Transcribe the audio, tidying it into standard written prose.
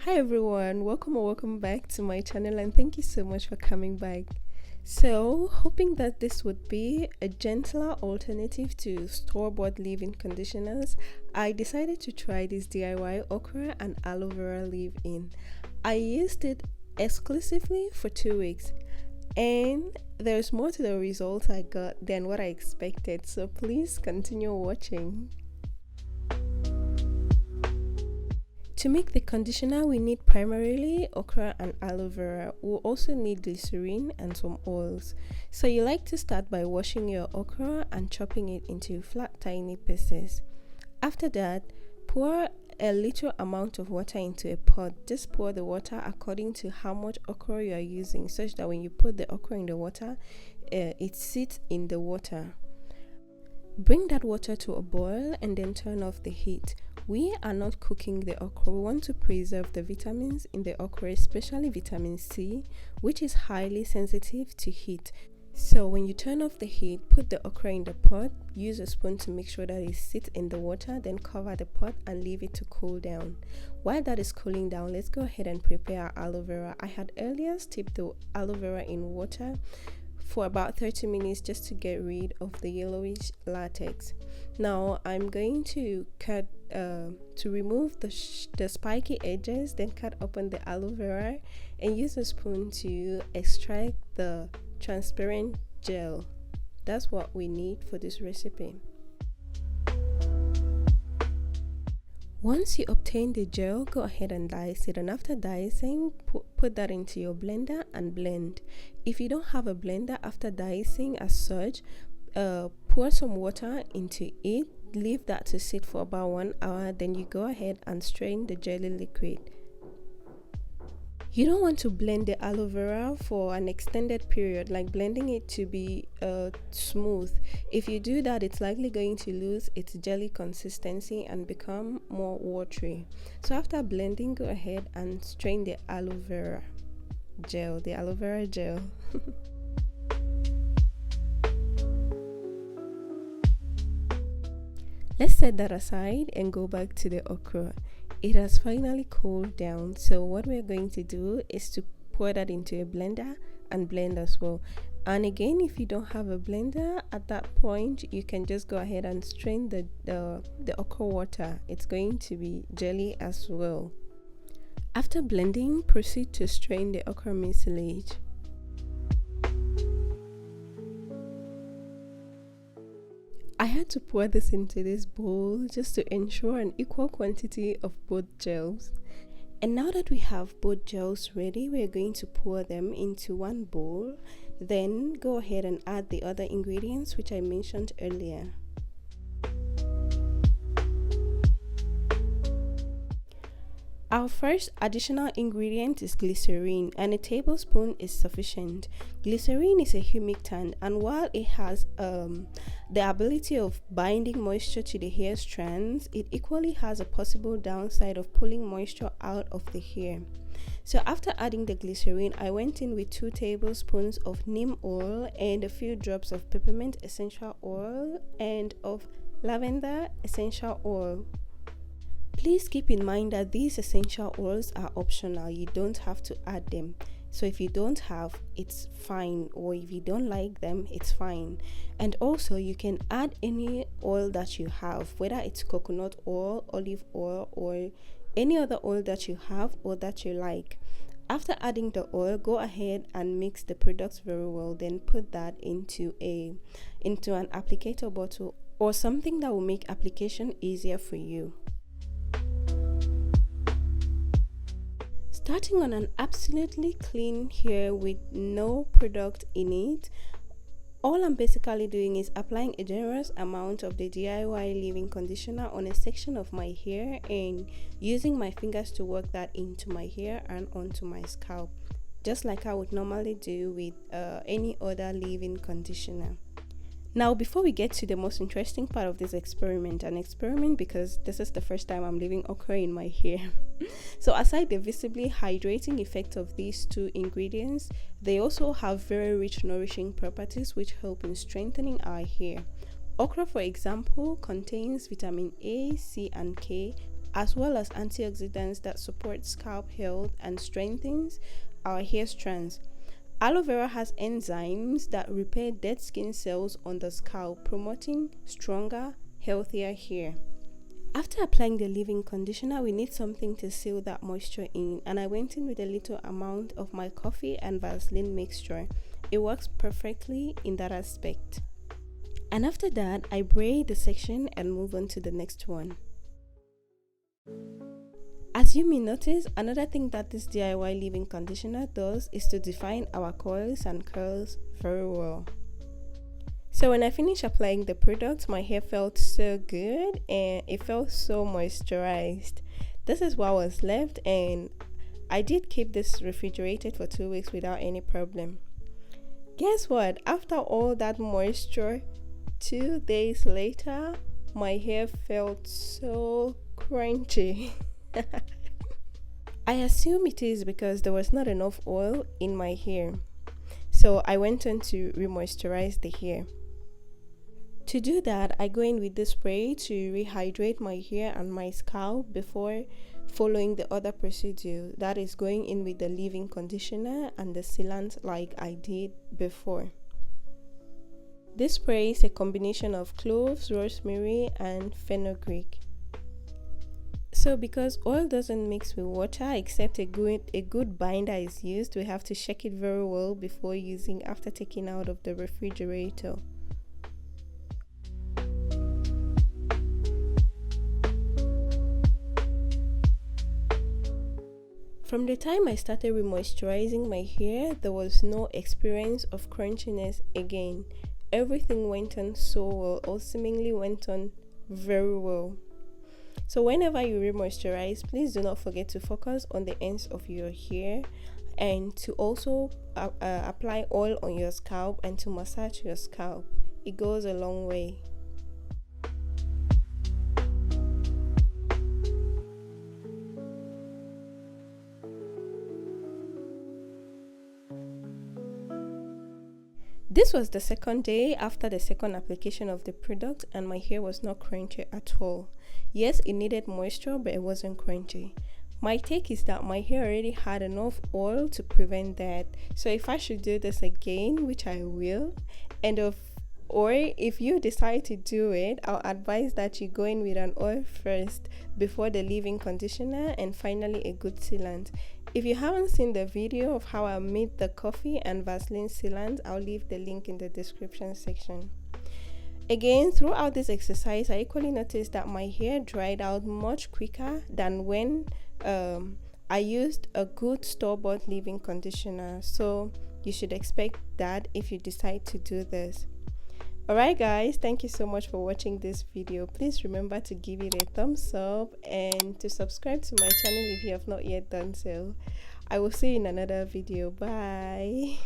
Hi everyone, welcome or welcome back to my channel and thank you so much for coming back. So, hoping that this would be a gentler alternative to store-bought leave-in conditioners, I decided to try this DIY okra and aloe vera leave-in. I used it exclusively for 2 weeks and there's more to the results I got than what I expected, so please continue watching. To make the conditioner, we need primarily okra and aloe vera. We'll also need glycerin and some oils. So you like to start by washing your okra and chopping it into flat, tiny pieces. After that, pour a little amount of water into a pot. Just pour the water according to how much okra you are using, such that when you put the okra in the water, it sits in the water. Bring that water to a boil and then turn off the heat. We are not cooking the okra. We want to preserve the vitamins in the okra, especially vitamin C, which is highly sensitive to heat. So when you turn off the heat, put the okra in the pot, use a spoon to make sure that it sits in the water, then cover the pot and leave it to cool down. While that is cooling down, let's go ahead and prepare our aloe vera. I had earlier steeped the aloe vera in water for about 30 minutes just to get rid of the yellowish latex. Now I'm going to cut to remove the spiky edges, then cut open the aloe vera and use a spoon to extract the transparent gel. That's what we need for this recipe. Once you obtain the gel, go ahead and dice it, and after dicing, put that into your blender and blend. If you don't have a blender after dicing as such, pour some water into it, leave that to sit for about 1 hour, then you go ahead and strain the jelly liquid. You don't want to blend the aloe vera for an extended period, like blending it to be smooth. If you do that, it's likely going to lose its jelly consistency and become more watery. So after blending, go ahead and strain the aloe vera gel. Let's set that aside and go back to the okra. It has finally cooled down, so what we're going to do is to pour that into a blender and blend as well. And again, if you don't have a blender at that point, you can just go ahead and strain the okra water. It's going to be jelly as well. After blending, proceed to strain the okra mucilage. I had to pour this into this bowl just to ensure an equal quantity of both gels. And now that we have both gels ready, we're going to pour them into one bowl. Then go ahead and add the other ingredients which I mentioned earlier. Our first additional ingredient is glycerin, and a tablespoon is sufficient. Glycerin is a humectant, and while it has the ability of binding moisture to the hair strands, it equally has a possible downside of pulling moisture out of the hair. So after adding the glycerin, I went in with 2 tablespoons of neem oil and a few drops of peppermint essential oil and of lavender essential oil. Please keep in mind that these essential oils are optional. You don't have to add them. So if you don't have, it's fine, or if you don't like them, it's fine. And also you can add any oil that you have, whether it's coconut oil, olive oil, or any other oil that you have or that you like. After adding the oil, go ahead and mix the products very well, then put that into an applicator bottle or something that will make application easier for you. Starting on an absolutely clean hair with no product in it, all I'm basically doing is applying a generous amount of the DIY leave-in conditioner on a section of my hair and using my fingers to work that into my hair and onto my scalp, just like I would normally do with any other leave-in conditioner. Now, before we get to the most interesting part of this experiment, an experiment because this is the first time I'm leaving okra in my hair. So aside the visibly hydrating effect of these 2 ingredients, they also have very rich nourishing properties which help in strengthening our hair. Okra, for example, contains vitamin A, C and K, as well as antioxidants that support scalp health and strengthens our hair strands. Aloe vera has enzymes that repair dead skin cells on the scalp, promoting stronger, healthier hair. After applying the leave-in conditioner, we need something to seal that moisture in, and I went in with a little amount of my coffee and Vaseline mixture. It works perfectly in that aspect. And after that, I braid the section and move on to the next one. As you may notice, another thing that this DIY leave-in conditioner does is to define our coils and curls very well. So when I finished applying the product, my hair felt so good and it felt so moisturized. This is what was left, and I did keep this refrigerated for 2 weeks without any problem. Guess what? After all that moisture, 2 days later, my hair felt so crunchy. I assume it is because there was not enough oil in my hair. So I went on to re-moisturize the hair. To do that, I go in with the spray to rehydrate my hair and my scalp before following the other procedure. That is going in with the leave-in conditioner and the sealant like I did before. This spray is a combination of cloves, rosemary, and fenugreek. So because oil doesn't mix with water except a good binder is used, we have to shake it very well before using after taking out of the refrigerator. From the time I started remoisturizing my hair, there was no experience of crunchiness again. Everything went on so well, or seemingly went on very well. So whenever you remoisturize, please do not forget to focus on the ends of your hair and to also apply oil on your scalp and to massage your scalp. It goes a long way. This was the second day after the second application of the product, and my hair was not crunchy at all. Yes, it needed moisture, but it wasn't crunchy. My take is that my hair already had enough oil to prevent that. So if I should do this again, which I will, or if you decide to do it, I'll advise that you go in with an oil first before the leave-in conditioner and finally a good sealant. If you haven't seen the video of how I made the coffee and Vaseline sealant, I'll leave the link in the description section. Again, throughout this exercise, I equally noticed that my hair dried out much quicker than when I used a good store-bought leave-in conditioner. So you should expect that if you decide to do this. Alright guys, thank you so much for watching this video. Please remember to give it a thumbs up and to subscribe to my channel if you have not yet done so. I will see you in another video. Bye.